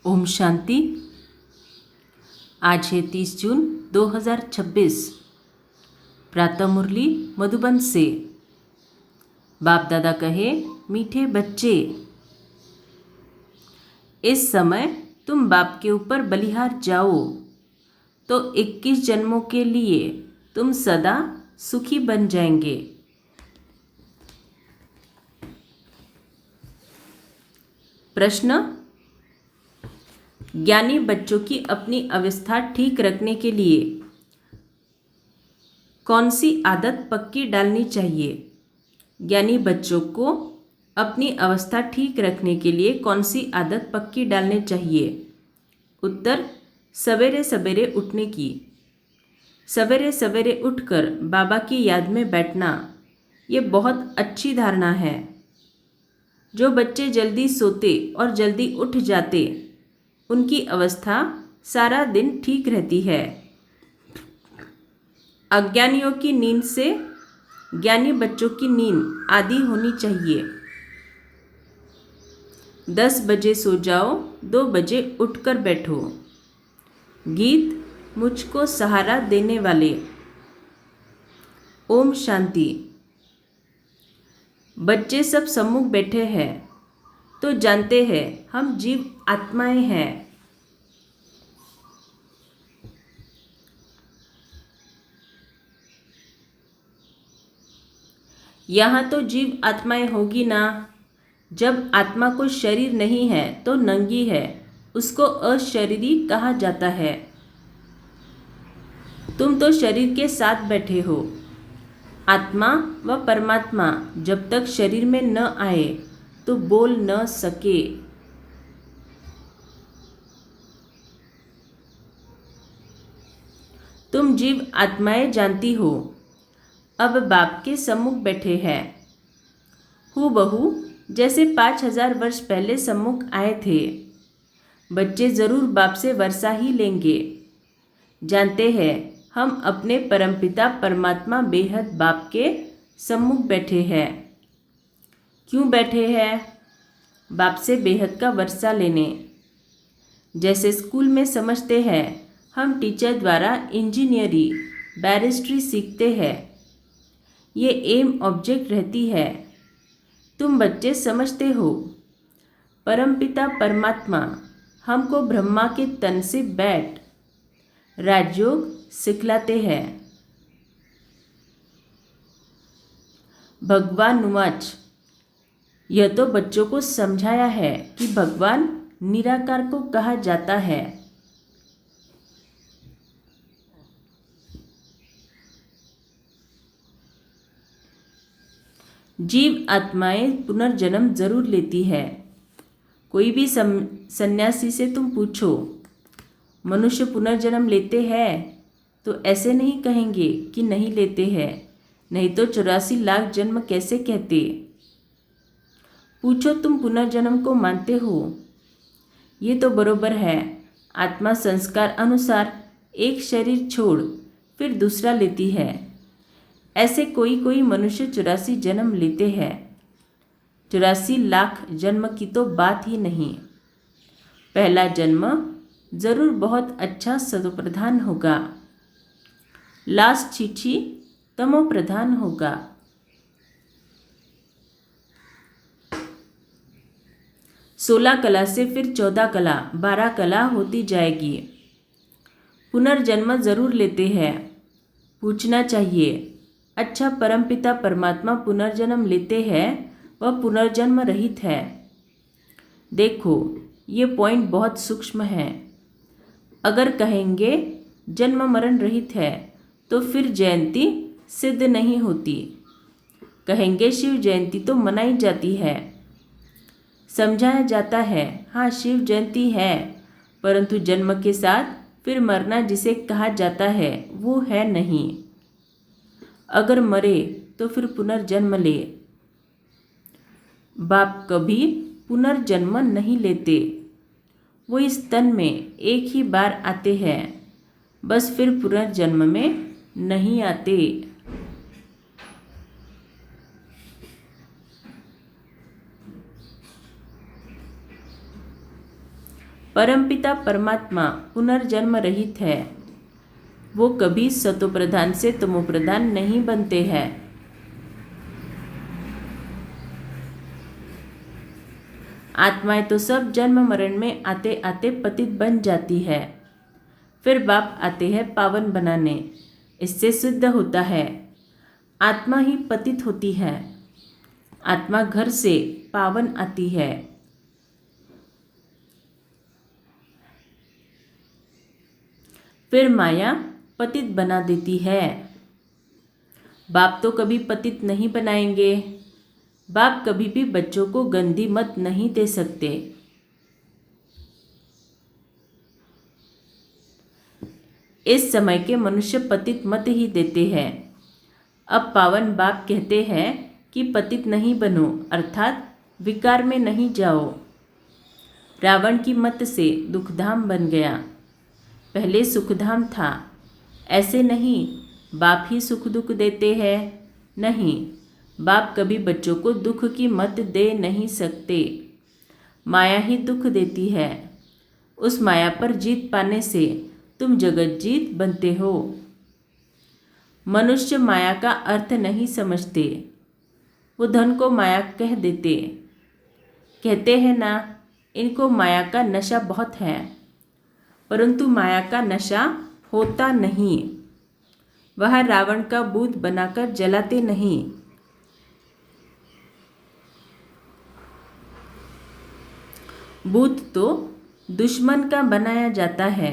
ओम शांति। आज है 30 जून 2026। प्रातः मुरली मधुबन से। बाप दादा कहे, मीठे बच्चे, इस समय तुम बाप के ऊपर बलिहार जाओ तो 21 जन्मों के लिए तुम सदा सुखी बन जाएंगे। प्रश्न: ज्ञानी बच्चों की अपनी अवस्था ठीक रखने के लिए कौन सी आदत पक्की डालनी चाहिए? ज्ञानी बच्चों को अपनी अवस्था ठीक रखने के लिए कौन सी आदत पक्की डालनी चाहिए? उत्तर: सवेरे सवेरे उठने की। सवेरे सवेरे उठकर बाबा की याद में बैठना, ये बहुत अच्छी धारणा है। जो बच्चे जल्दी सोते और जल्दी उठ जाते, उनकी अवस्था सारा दिन ठीक रहती है। अज्ञानियों की नींद से ज्ञानी बच्चों की नींद आधी होनी चाहिए। 10 बजे सो जाओ, 2 बजे उठकर बैठो। गीत मुझको सहारा देने वाले। ओम शांति। बच्चे सब सम्मुख बैठे हैं तो जानते हैं हम जीव आत्माएं हैं। यहाँ तो जीव आत्माएं होगी ना। जब आत्मा को शरीर नहीं है तो नंगी है, उसको अशरीरी कहा जाता है। तुम तो शरीर के साथ बैठे हो। आत्मा व परमात्मा जब तक शरीर में न आए तो बोल न सके। तुम जीव आत्माएं जानती हो, अब बाप के सम्मुख बैठे हैं। हूबहू जैसे 5000 वर्ष पहले सम्मुख आए थे। बच्चे ज़रूर बाप से वर्षा ही लेंगे। जानते हैं हम अपने परमपिता परमात्मा बेहद बाप के सम्मुख बैठे हैं। क्यों बैठे हैं? बाप से बेहद का वर्षा लेने। जैसे स्कूल में समझते हैं हम टीचर द्वारा इंजीनियरी बैरिस्ट्री सीखते हैं, ये एम ऑब्जेक्ट रहती है। तुम बच्चे समझते हो परमपिता परमात्मा हमको ब्रह्मा के तन से बैठ राजयोग सिखलाते हैं। भगवान नुवाच, यह तो बच्चों को समझाया है कि भगवान निराकार को कहा जाता है। जीव आत्माएं पुनर्जन्म जरूर लेती है। कोई भी सन्यासी से तुम पूछो मनुष्य पुनर्जन्म लेते हैं तो ऐसे नहीं कहेंगे कि नहीं लेते हैं, नहीं तो 84 लाख जन्म कैसे कहते। पूछो तुम पुनर्जन्म को मानते हो? ये तो बरोबर है। आत्मा संस्कार अनुसार एक शरीर छोड़ फिर दूसरा लेती है। ऐसे कोई मनुष्य 84 जन्म लेते हैं। 84 लाख जन्म की तो बात ही नहीं। पहला जन्म जरूर बहुत अच्छा सतोप्रधान होगा, लास्ट चिट्ठी तमो प्रधान होगा। सोलह कला से फिर 14 कला, 12 कला होती जाएगी। पुनर्जन्म जरूर लेते हैं। पूछना चाहिए, अच्छा परमपिता परमात्मा पुनर्जन्म लेते हैं, वह पुनर्जन्म रहित है। देखो ये पॉइंट बहुत सूक्ष्म है। अगर कहेंगे जन्म मरण रहित है तो फिर जयंती सिद्ध नहीं होती। कहेंगे शिव जयंती तो मनाई जाती है, समझाया जाता है, हाँ शिव जयंती है, परंतु जन्म के साथ फिर मरना जिसे कहा जाता है वो है नहीं। अगर मरे तो फिर पुनर्जन्म ले। बाप कभी पुनर्जन्म नहीं लेते। वो इस तन में एक ही बार आते हैं, बस फिर पुनर्जन्म में नहीं आते। परमपिता परमात्मा पुनर्जन्म रहित है। वो कभी सतोप्रधान से तमोप्रधान नहीं बनते हैं। आत्माएं तो सब जन्म मरण में आते आते पतित बन जाती है। फिर बाप आते हैं पावन बनाने। इससे सिद्ध होता है आत्मा ही पतित होती है, आत्मा घर से पावन आती है। फिर माया पतित बना देती है। बाप तो कभी पतित नहीं बनाएंगे। बाप कभी भी बच्चों को गंदी मत नहीं दे सकते। इस समय के मनुष्य पतित मत ही देते हैं। अब पावन बाप कहते हैं कि पतित नहीं बनो, अर्थात विकार में नहीं जाओ। रावण की मत से दुखधाम बन गया, पहले सुखधाम था। ऐसे नहीं बाप ही सुख दुख देते हैं, नहीं, बाप कभी बच्चों को दुख की मत दे नहीं सकते। माया ही दुख देती है। उस माया पर जीत पाने से तुम जगत जीत बनते हो। मनुष्य माया का अर्थ नहीं समझते। वो धन को माया कह देते, कहते हैं ना, इनको माया का नशा बहुत है। परंतु माया का नशा होता नहीं। वह रावण का भूत बनाकर जलाते नहीं। भूत तो दुश्मन का बनाया जाता है।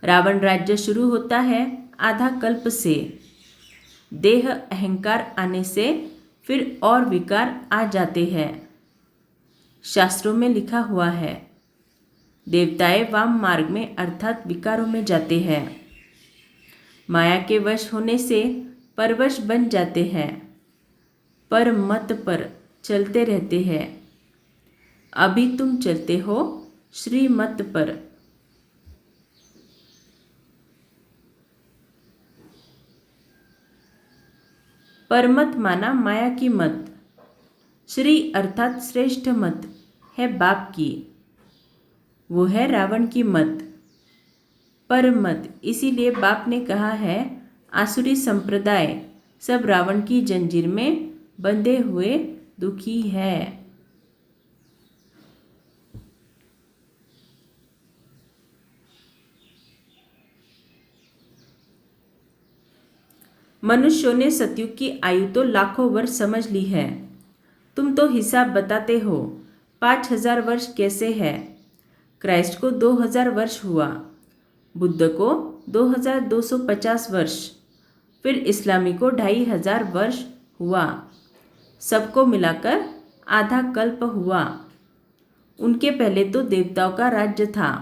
रावण राज्य शुरू होता है आधा कल्प से। देह अहंकार आने से फिर और विकार आ जाते हैं। शास्त्रों में लिखा हुआ है, देवताएं वाम मार्ग में अर्थात विकारों में जाते हैं। माया के वश होने से परवश बन जाते हैं, पर मत पर चलते रहते हैं। अभी तुम चलते हो श्रीमत पर। परमत माना माया की मत। श्री अर्थात श्रेष्ठ मत है बाप की, वो है रावण की मत। परमत, इसीलिए बाप ने कहा है आसुरी संप्रदाय सब रावण की जंजीर में बंधे हुए दुखी है। मनुष्यों ने सतयुग की आयु तो लाखों वर्ष समझ ली है। तुम तो हिसाब बताते हो 5000 वर्ष कैसे है। क्राइस्ट को 2000 वर्ष हुआ, बुद्ध को 2250 वर्ष, फिर इस्लामी को 2500 वर्ष हुआ। सबको मिलाकर आधा कल्प हुआ। उनके पहले तो देवताओं का राज्य था।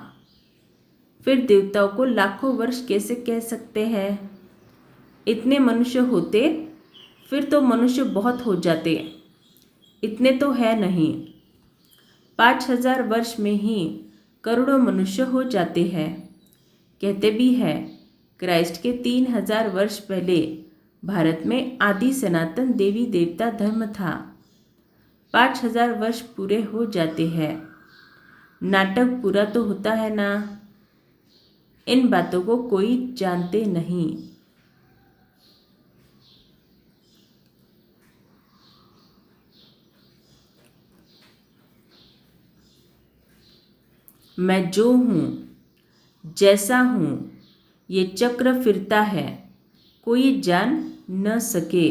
फिर देवताओं को लाखों वर्ष कैसे कह सकते हैं। इतने मनुष्य होते फिर तो मनुष्य बहुत हो जाते। इतने तो है नहीं। 5000 वर्ष में ही करोड़ों मनुष्य हो जाते हैं। कहते भी है क्राइस्ट के 3000 वर्ष पहले भारत में आदि सनातन देवी देवता धर्म था। 5000 वर्ष पूरे हो जाते हैं। नाटक पूरा तो होता है ना। इन बातों को कोई जानते नहीं। मैं जो हूँ, जैसा हूँ, ये चक्र फिरता है, कोई जान न सके।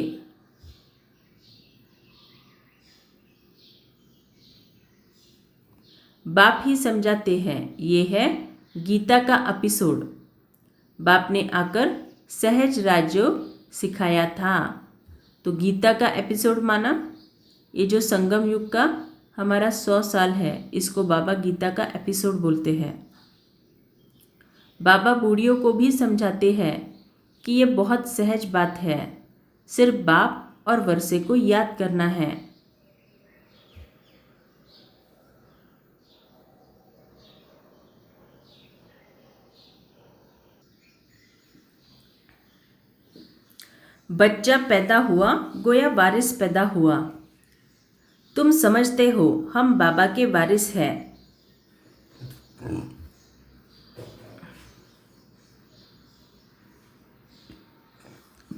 बाप ही समझाते हैं। ये है गीता का एपिसोड। बाप ने आकर सहज राजयोग सिखाया था। तो गीता का एपिसोड माना ये जो संगम युग का हमारा 100 साल है, इसको बाबा गीता का एपिसोड बोलते हैं। बाबा बूढ़ियों को भी समझाते हैं कि ये बहुत सहज बात है, सिर्फ बाप और वर्षे को याद करना है। बच्चा पैदा हुआ गोया वारिस पैदा हुआ। तुम समझते हो हम बाबा के वारिस हैं।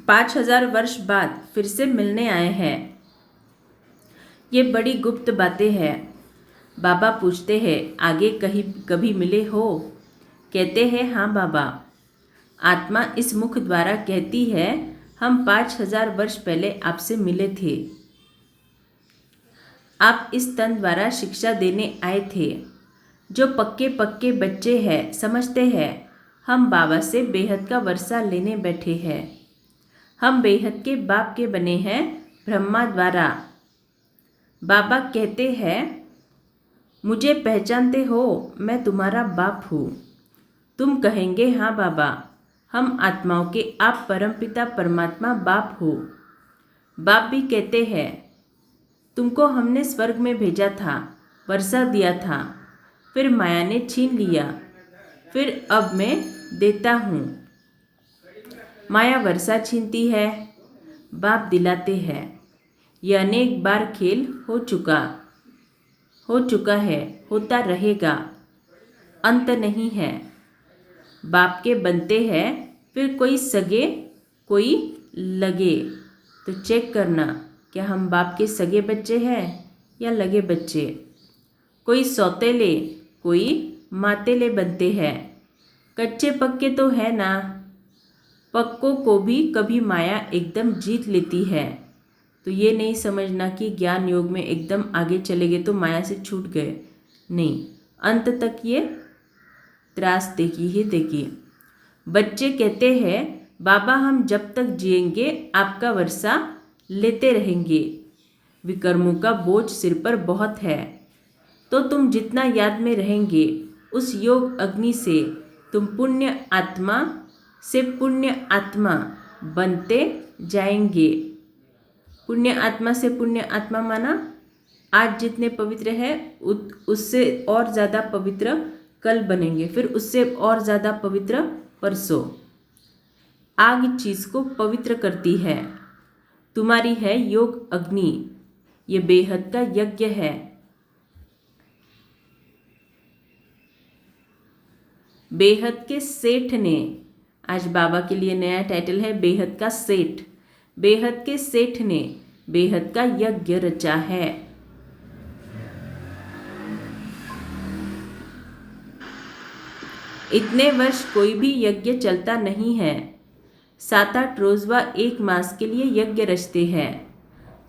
$5000 वर्ष बाद फिर से मिलने आए हैं। ये बड़ी गुप्त बातें हैं। बाबा पूछते हैं, आगे कहीं कभी मिले हो? कहते हैं, हाँ बाबा। आत्मा इस मुख द्वारा कहती है, हम 5000 वर्ष पहले आपसे मिले थे। आप इस तन द्वारा शिक्षा देने आए थे। जो पक्के पक्के बच्चे हैं समझते हैं, हम बाबा से बेहद का वर्षा लेने बैठे हैं। हम बेहद के बाप के बने हैं ब्रह्मा द्वारा। बाबा कहते हैं, मुझे पहचानते हो? मैं तुम्हारा बाप हूँ। तुम कहेंगे, हाँ बाबा, हम आत्माओं के आप परमपिता परमात्मा बाप हो। बाप भी कहते हैं, तुमको हमने स्वर्ग में भेजा था, वर्षा दिया था, फिर माया ने छीन लिया, फिर अब मैं देता हूँ। माया वर्षा छीनती है, बाप दिलाते हैं। यह अनेक बार खेल हो चुका है, होता रहेगा, अंत नहीं है। बाप के बनते हैं, फिर कोई सगे कोई लगे। तो चेक करना, क्या हम बाप के सगे बच्चे हैं या लगे बच्चे? कोई सौतेले कोई मातेले बनते हैं। कच्चे पक्के तो है ना। पक्कों को भी कभी माया एकदम जीत लेती है। तो ये नहीं समझना कि ज्ञान योग में एकदम आगे चले गए तो माया से छूट गए। नहीं, अंत तक ये त्रास देगी ही देगी। बच्चे कहते हैं, बाबा हम जब तक जिएंगे आपका वर्षा लेते रहेंगे। विकर्मों का बोझ सिर पर बहुत है, तो तुम जितना याद में रहेंगे उस योग अग्नि से तुम पुण्य आत्मा से पुण्य आत्मा बनते जाएंगे। पुण्य आत्मा से पुण्य आत्मा माना आज जितने पवित्र है उससे और ज़्यादा पवित्र कल बनेंगे, फिर उससे और ज़्यादा पवित्र परसों। आग चीज़ को पवित्र करती है। तुम्हारी है योग अग्नि, ये बेहद का यज्ञ है। बेहद के सेठ ने, आज बाबा के लिए नया टाइटल है बेहद का सेठ। बेहद के सेठ ने बेहद का यज्ञ रचा है। इतने वर्ष कोई भी यज्ञ चलता नहीं है। 7-8 रोज व 1 मास के लिए यज्ञ रचते हैं।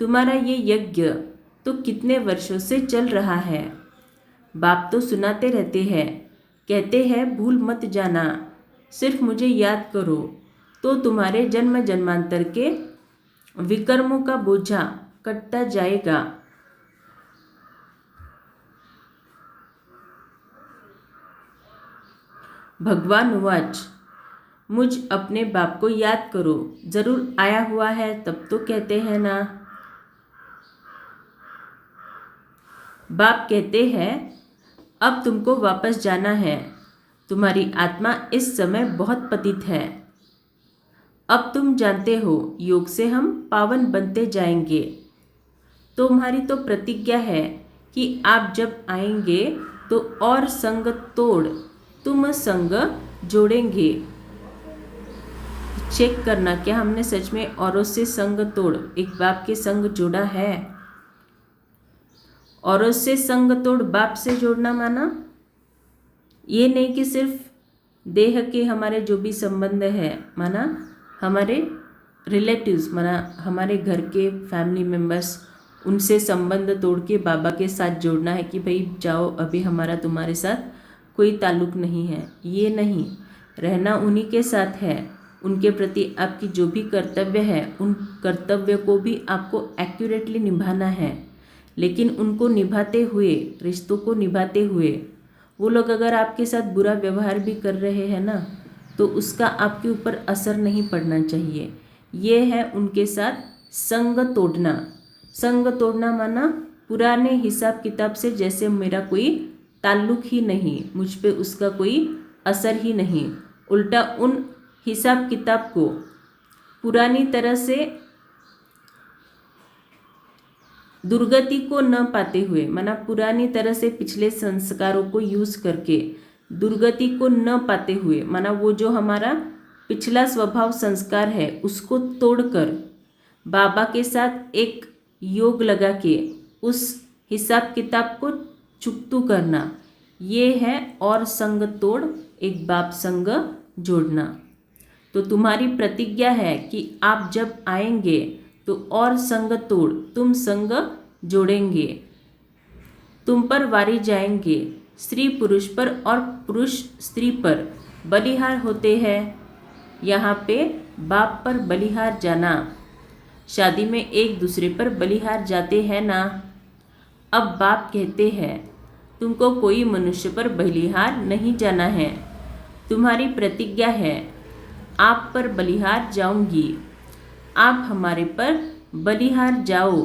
तुम्हारा ये यज्ञ तो कितने वर्षों से चल रहा है। बाप तो सुनाते रहते हैं, कहते हैं भूल मत जाना, सिर्फ मुझे याद करो तो तुम्हारे जन्म जन्मांतर के विकर्मों का बोझा कटता जाएगा। भगवान उवाच, मुझ अपने बाप को याद करो, जरूर आया हुआ है तब तो कहते हैं ना। बाप कहते हैं, अब तुमको वापस जाना है। तुम्हारी आत्मा इस समय बहुत पतित है। अब तुम जानते हो योग से हम पावन बनते जाएंगे। तुम्हारी तो प्रतिज्ञा है कि आप जब आएंगे तो और संग तोड़ तुम संग जोड़ेंगे। चेक करना, क्या हमने सच में औरों से संग तोड़ एक बाप के संग जोड़ा है? औरों से संग तोड़ बाप से जोड़ना माना ये नहीं कि सिर्फ देह के हमारे जो भी संबंध है, माना हमारे रिलेटिव्स, माना हमारे घर के फैमिली मेम्बर्स, उनसे संबंध तोड़ के बाबा के साथ जोड़ना है कि भाई जाओ, अभी हमारा तुम्हारे साथ कोई ताल्लुक नहीं है। ये नहीं, रहना उन्हीं के साथ है। उनके प्रति आपकी जो भी कर्तव्य है उन कर्तव्य को भी आपको एक्यूरेटली निभाना है। लेकिन उनको निभाते हुए, रिश्तों को निभाते हुए, वो लोग अगर आपके साथ बुरा व्यवहार भी कर रहे हैं ना, तो उसका आपके ऊपर असर नहीं पड़ना चाहिए। ये है उनके साथ संग तोड़ना। संग तोड़ना माना पुराने हिसाब किताब से जैसे मेरा कोई ताल्लुक ही नहीं, मुझ पे उसका कोई असर ही नहीं, उल्टा उन हिसाब किताब को पुरानी तरह से दुर्गति को न पाते हुए, माना पुरानी तरह से पिछले संस्कारों को यूज़ करके दुर्गति को न पाते हुए, माना वो जो हमारा पिछला स्वभाव संस्कार है उसको तोड़कर बाबा के साथ एक योग लगा के उस हिसाब किताब को चुकतू करना, ये है और संग तोड़ एक बाप संग जोड़ना। तो तुम्हारी प्रतिज्ञा है कि आप जब आएंगे तो और संग तोड़ तुम संग जोड़ेंगे, तुम पर वारी जाएंगे, स्त्री पुरुष पर और पुरुष स्त्री पर बलिहार होते हैं। यहाँ पे बाप पर बलिहार जाना, शादी में एक दूसरे पर बलिहार जाते हैं ना। अब बाप कहते हैं तुमको कोई मनुष्य पर बलिहार नहीं जाना है, तुम्हारी प्रतिज्ञा है आप पर बलिहार जाऊंगी, आप हमारे पर बलिहार जाओ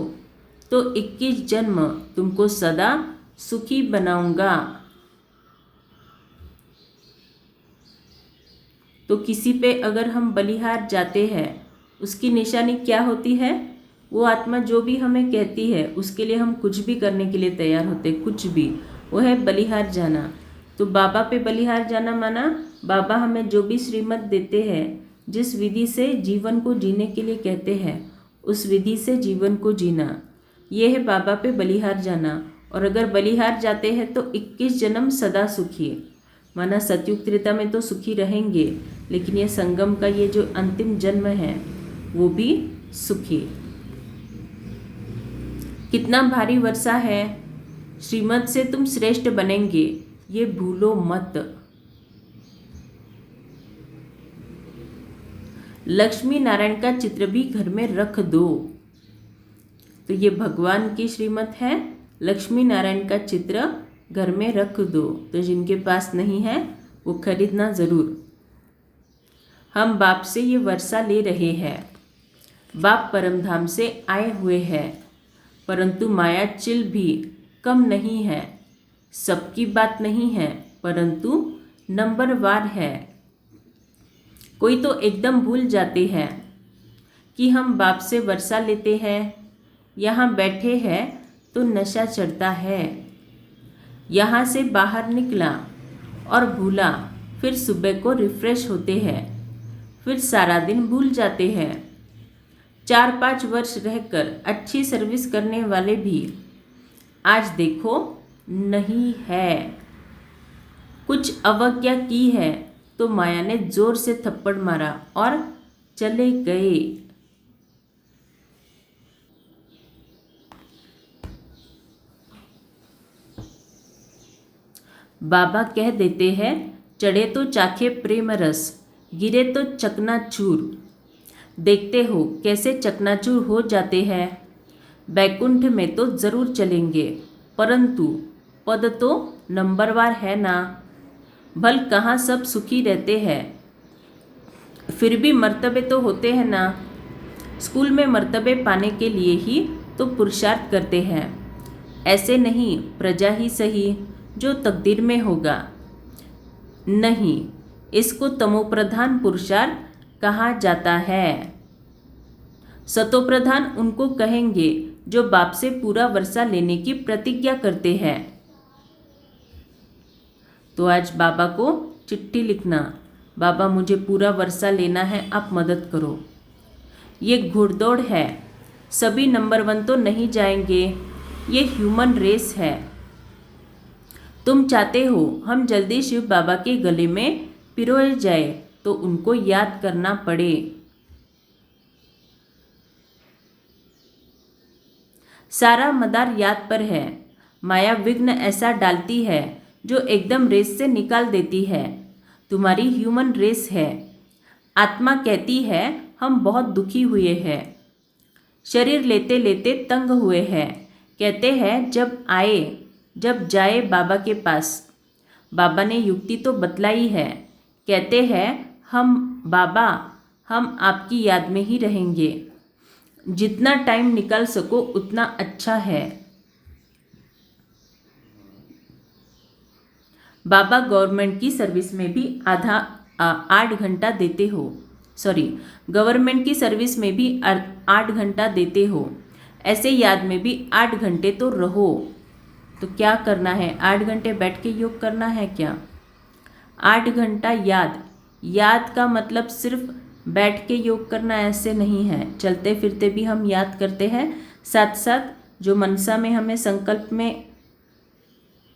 तो 21 जन्म तुमको सदा सुखी बनाऊंगा। तो किसी पे अगर हम बलिहार जाते हैं उसकी निशानी क्या होती है? वो आत्मा जो भी हमें कहती है उसके लिए हम कुछ भी करने के लिए तैयार होते, कुछ भी, वो है बलिहार जाना। तो बाबा पे बलिहार जाना माना बाबा हमें जो भी श्रीमत देते हैं, जिस विधि से जीवन को जीने के लिए कहते हैं उस विधि से जीवन को जीना, ये है बाबा पे बलिहार जाना। और अगर बलिहार जाते हैं तो 21 जन्म सदा सुखी, माना सतयुग त्रेता में तो सुखी रहेंगे, लेकिन ये संगम का ये जो अंतिम जन्म है वो भी सुखी। कितना भारी वर्षा है, श्रीमत से तुम श्रेष्ठ बनेंगे, ये भूलो मत। लक्ष्मी नारायण का चित्र भी घर में रख दो। तो ये भगवान की श्रीमत है, लक्ष्मी नारायण का चित्र घर में रख दो। तो जिनके पास नहीं है वो खरीदना ज़रूर। हम बाप से ये वर्षा ले रहे हैं, बाप परमधाम से आए हुए हैं, परंतु माया चिल भी कम नहीं है, सबकी बात नहीं है परंतु नंबरवार है। कोई तो एकदम भूल जाते हैं कि हम बाप से वर्षा लेते हैं, यहाँ बैठे हैं तो नशा चढ़ता है, यहाँ से बाहर निकला और भूला, फिर सुबह को रिफ्रेश होते हैं, फिर सारा दिन भूल जाते हैं। 4-5 वर्ष रहकर अच्छी सर्विस करने वाले भी आज देखो नहीं है। कुछ अवज्ञा की है तो माया ने जोर से थप्पड़ मारा और चले गए। बाबा कह देते हैं चढ़े तो चाखे प्रेम रस, गिरे तो चकनाचूर। देखते हो कैसे चकनाचूर हो जाते हैं। बैकुंठ में तो ज़रूर चलेंगे, परंतु पद तो नंबरवार है ना। भल कहाँ सब सुखी रहते हैं, फिर भी मर्तबे तो होते हैं ना। स्कूल में मर्तबे पाने के लिए ही तो पुरुषार्थ करते हैं, ऐसे नहीं प्रजा ही सही जो तकदीर में होगा। नहीं, इसको तमोप्रधान पुरुषार्थ कहा जाता है। सतोप्रधान उनको कहेंगे जो बाप से पूरा वर्षा लेने की प्रतिज्ञा करते हैं। तो आज बाबा को चिट्ठी लिखना, बाबा मुझे पूरा वर्षा लेना है, आप मदद करो। ये घुड़दौड़ है, सभी नंबर 1 तो नहीं जाएंगे, ये ह्यूमन रेस है। तुम चाहते हो हम जल्दी शिव बाबा के गले में पिरोए जाए तो उनको याद करना पड़े। सारा मदार याद पर है, माया विघ्न ऐसा डालती है जो एकदम रेस से निकाल देती है। तुम्हारी ह्यूमन रेस है। आत्मा कहती है हम बहुत दुखी हुए हैं, शरीर लेते लेते तंग हुए हैं। कहते हैं जब जाए बाबा के पास। बाबा ने युक्ति तो बतलाई है, कहते हैं बाबा हम आपकी याद में ही रहेंगे, जितना टाइम निकाल सको उतना अच्छा है। बाबा गवर्नमेंट की सर्विस में भी 8 घंटा देते हो, गवर्नमेंट की सर्विस में भी 8 घंटा देते हो, ऐसे याद में भी 8 घंटे तो रहो। तो क्या करना है, 8 घंटे बैठ के योग करना है क्या? 8 घंटा याद। याद का मतलब सिर्फ बैठ के योग करना ऐसे नहीं है, चलते फिरते भी हम याद करते हैं। साथ साथ जो मनसा में हमें संकल्प में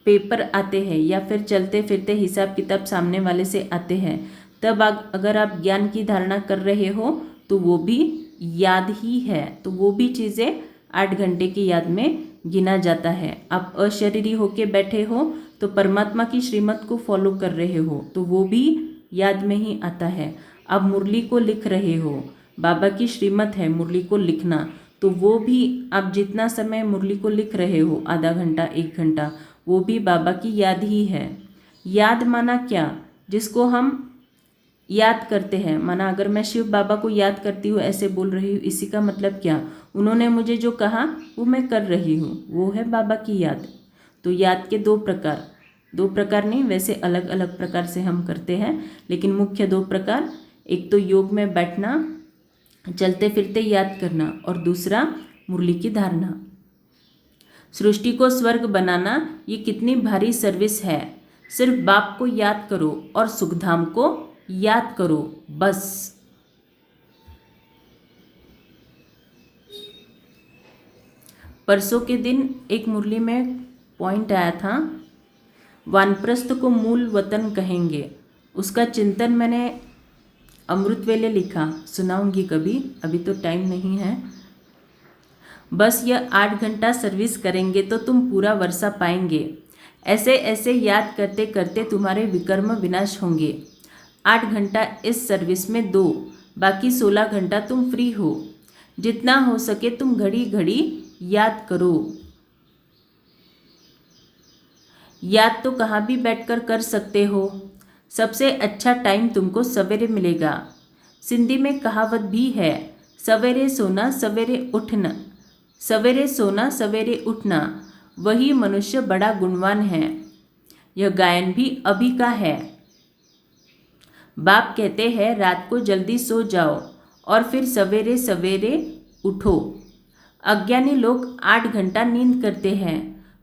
पेपर आते हैं या फिर चलते फिरते हिसाब किताब सामने वाले से आते हैं, तब अगर आप ज्ञान की धारणा कर रहे हो तो वो भी याद ही है। तो वो भी चीज़ें 8 घंटे की याद में गिना जाता है। आप अशरीरी होके बैठे हो तो परमात्मा की श्रीमत को फॉलो कर रहे हो तो वो भी याद में ही आता है। आप मुरली को लिख रहे हो, बाबा की श्रीमत है मुरली को लिखना, तो वो भी आप जितना समय मुरली को लिख रहे हो, आधा घंटा 1 घंटा, वो भी बाबा की याद ही है। याद माना क्या, जिसको हम याद करते हैं। माना अगर मैं शिव बाबा को याद करती हूँ, ऐसे बोल रही हूँ, इसी का मतलब क्या, उन्होंने मुझे जो कहा वो मैं कर रही हूँ, वो है बाबा की याद। तो याद के दो प्रकार नहीं, वैसे अलग अलग प्रकार से हम करते हैं, लेकिन मुख्य 2 प्रकार, एक तो योग में बैठना, चलते फिरते याद करना, और दूसरा मुरली की धारणा। सृष्टि को स्वर्ग बनाना ये कितनी भारी सर्विस है। सिर्फ बाप को याद करो और सुखधाम को याद करो, बस। परसों के दिन एक मुरली में पॉइंट आया था, वानप्रस्थ को मूल वतन कहेंगे। उसका चिंतन मैंने अमृत वेले लिखा, सुनाऊंगी कभी, अभी तो टाइम नहीं है। बस यह 8 घंटा सर्विस करेंगे तो तुम पूरा वर्षा पाएंगे। ऐसे ऐसे याद करते करते तुम्हारे विकर्म विनाश होंगे। 8 घंटा इस सर्विस में दो, बाकी 16 घंटा तुम फ्री हो। जितना हो सके तुम घड़ी घड़ी याद करो। याद तो कहाँ भी बैठकर कर सकते हो। सबसे अच्छा टाइम तुमको सवेरे मिलेगा। सिंधी में कहावत भी है, सवेरे सोना सवेरे उठना, सवेरे सोना सवेरे उठना, वही मनुष्य बड़ा गुणवान है। यह गायन भी अभी का है। बाप कहते हैं रात को जल्दी सो जाओ और फिर सवेरे सवेरे उठो। अज्ञानी लोग 8 घंटा नींद करते हैं।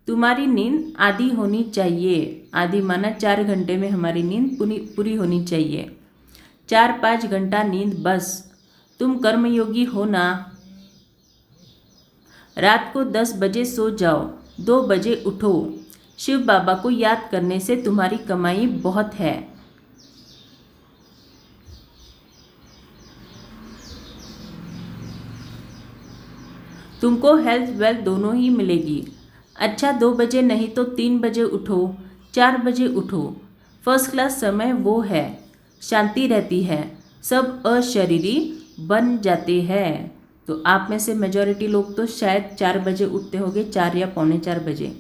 तुम्हारी नींद आधी होनी चाहिए। आधी माना 4 घंटे में हमारी नींद पूरी होनी चाहिए। 4-5 घंटा नींद बस। तुम कर्मयोगी हो ना। रात को 10 बजे सो जाओ, 2 बजे उठो। शिव बाबा को याद करने से तुम्हारी कमाई बहुत है। तुमको हेल्थ वेल्थ दोनों ही मिलेगी। अच्छा 2 बजे नहीं तो 3 बजे उठो, 4 बजे उठो। फर्स्ट क्लास समय वो है, शांति रहती है, सब अशरीरी बन जाते हैं। तो आप में से मेजॉरिटी लोग तो शायद 4 बजे उठते होंगे, 4 या पौने 4 बजे।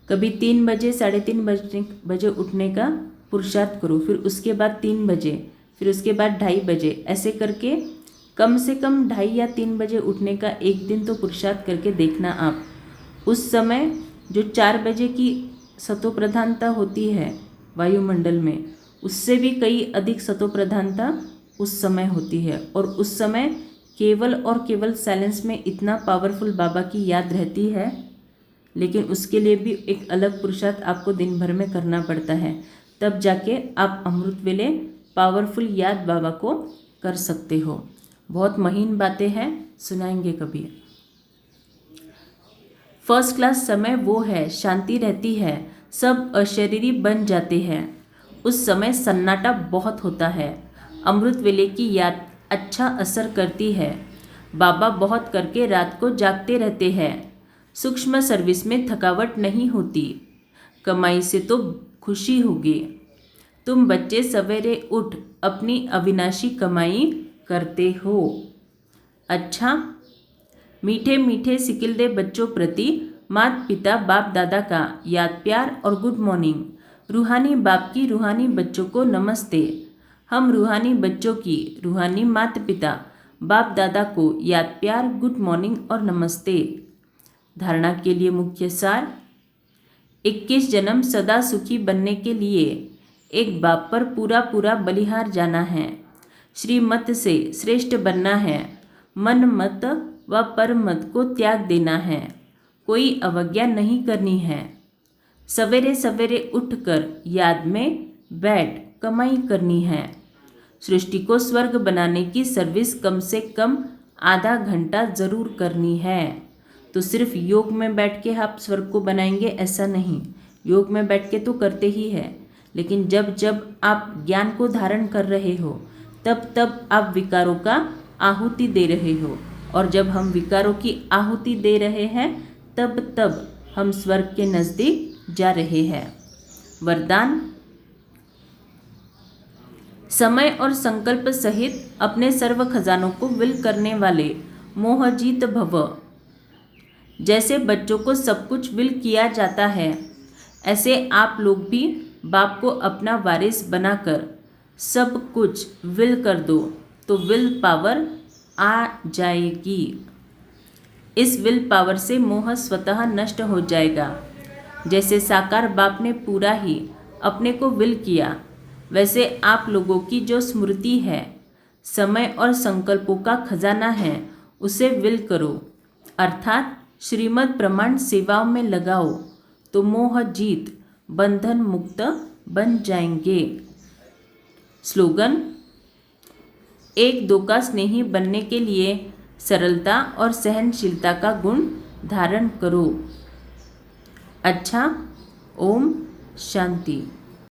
कभी 3 बजे 3:30 बजे उठने का पुरुषार्थ करो, फिर उसके बाद 3 बजे, फिर उसके बाद 2:30 बजे, ऐसे करके कम से कम 2:30 या 3 बजे उठने का एक दिन तो पुरुषार्थ करके देखना आप। उस समय जो 4 बजे की सतो प्रधानता होती है वायुमंडल में, उससे भी कई अधिक सतो प्रधानता उस समय होती है। और उस समय केवल और केवल साइलेंस में इतना पावरफुल बाबा की याद रहती है, लेकिन उसके लिए भी एक अलग पुरुषार्थ आपको दिन भर में करना पड़ता है। तब जाके आप अमृत वेले पावरफुल याद बाबा को कर सकते हो। बहुत महीन बातें हैं, सुनाएंगे कभी। फर्स्ट क्लास समय वो है, शांति रहती है, सब अशरीरी बन जाते हैं। उस समय सन्नाटा बहुत होता है। अमृत वेले की याद अच्छा असर करती है। बाबा बहुत करके रात को जागते रहते हैं। सूक्ष्म सर्विस में थकावट नहीं होती। कमाई से तो खुशी होगी। तुम बच्चे सवेरे उठ अपनी अविनाशी कमाई करते हो। अच्छा, मीठे मीठे सिकिलदे बच्चों प्रति माता पिता बाप दादा का याद प्यार और गुड मॉर्निंग। रूहानी बाप की रूहानी बच्चों को नमस्ते। हम रूहानी बच्चों की रूहानी माता पिता बाप दादा को याद प्यार गुड मॉर्निंग और नमस्ते। धारणा के लिए मुख्य सार, 21 जन्म सदा सुखी बनने के लिए एक बाप पर पूरा पूरा बलिहार जाना है। श्रीमत से श्रेष्ठ बनना है। मन मत व पर मत को त्याग देना है। कोई अवज्ञा नहीं करनी है। सवेरे सवेरे उठकर याद में बैठ कमाई करनी है। सृष्टि को स्वर्ग बनाने की सर्विस कम से कम आधा घंटा ज़रूर करनी है। तो सिर्फ योग में बैठ के आप स्वर्ग को बनाएंगे ऐसा नहीं, योग में बैठ के तो करते ही है, लेकिन जब जब आप ज्ञान को धारण कर रहे हो तब तब आप विकारों का आहुति दे रहे हो, और जब हम विकारों की आहुति दे रहे हैं तब तब हम स्वर्ग के नज़दीक जा रहे हैं। वरदान, समय और संकल्प सहित अपने सर्व खजानों को विल करने वाले मोहजीत भव। जैसे बच्चों को सब कुछ विल किया जाता है, ऐसे आप लोग भी बाप को अपना वारिस बनाकर सब कुछ विल कर दो, तो विल पावर आ जाएगी। इस विल पावर से मोह स्वतः नष्ट हो जाएगा। जैसे साकार बाप ने पूरा ही अपने को विल किया, वैसे आप लोगों की जो स्मृति है, समय और संकल्पों का खजाना है, उसे विल करो, अर्थात श्रीमद् प्रमाण सेवाओं में लगाओ, तो मोह जीत बंधन मुक्त बन जाएंगे। स्लोगन, एक दो का स्नेही बनने के लिए सरलता और सहनशीलता का गुण धारण करो। अच्छा, ओम शांति।